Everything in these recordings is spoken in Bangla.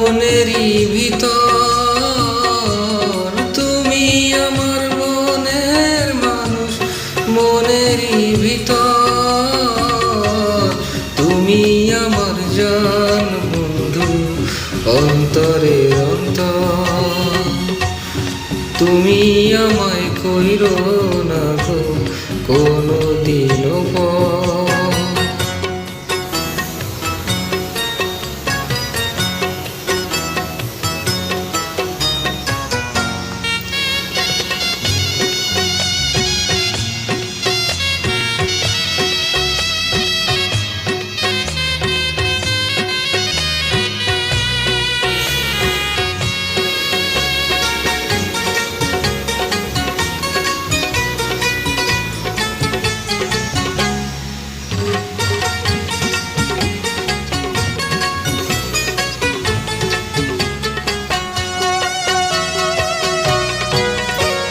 মনেরই ভিতর তুমি আমার মনের মানুষ, মনেরই ভিতর তুমি আমার জান বন্ধু, অন্তরের অন্তর। তুমি আমায় কইরো না গো কোনো দিনও পর।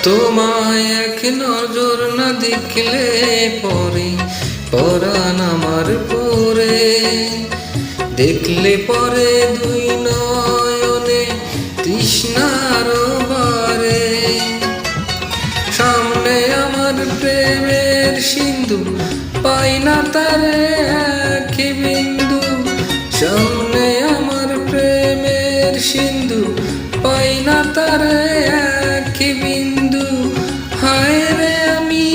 তোমায় এক নজর না দেখলে পরে পরাণ আমার পরে, দেখলে পরে দুই নয়নে তৃষ্ণার বারে। সামনে আমার প্রেমের সিন্ধু পাই না তারে এক বিন্দু, সামনে আমার প্রেমের সিন্ধু পাই না তারে এক বিন্দু। হায় রে আমি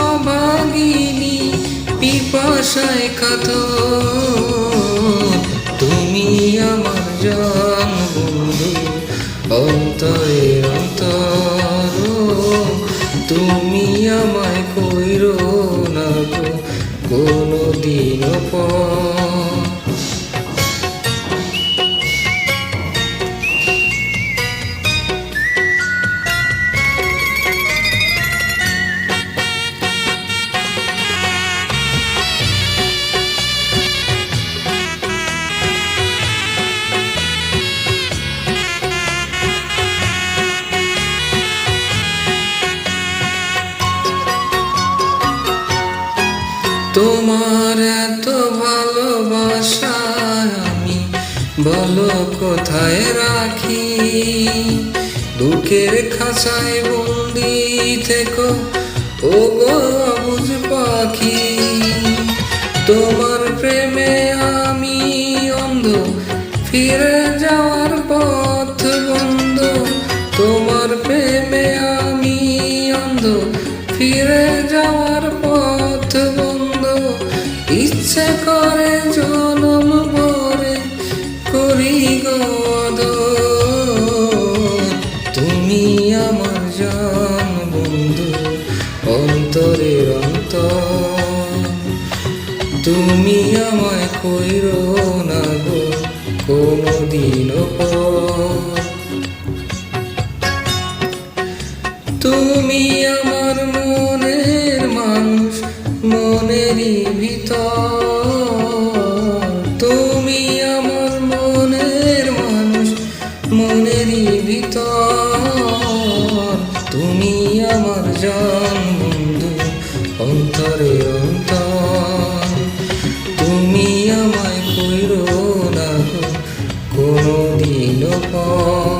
অভাগিনী পিপাসায় কাতর, তুমি আমার জান বন্ধু, অন্তরের অন্তর। তুমি আমায় কইরো না গো কোনো দিনও পর। তোমার এত ভালোবাসা আমি বলো কোথায় রাখি, বুকের খাঁচায় বন্দি থেকো ও গো অবুঝ পাখি। তোমার প্রেমে আমি অন্ধ, ফিরে যাওয়ার পথ বন্ধ। তোমার প্রেমে আমি অন্ধ, ফিরে যাওয়ার পথ বন্ধ। ইচ্ছে করে জনম ভরে করি গো আদর, তুমি আমার জান বন্ধু, অন্তরের অন্তর। তুমি আমায় কইরো না গো কোনো দিনও পর। তুমি আমার মনের মানুষ, মনেরই ভিতর। তুমি আমার মনের মানুষ, মনেরই ভিতর। তুমি আমার জান বন্ধু, অন্তরের অন্তর। তুমি আমায় কইরো না গো কোনো দিনও পর।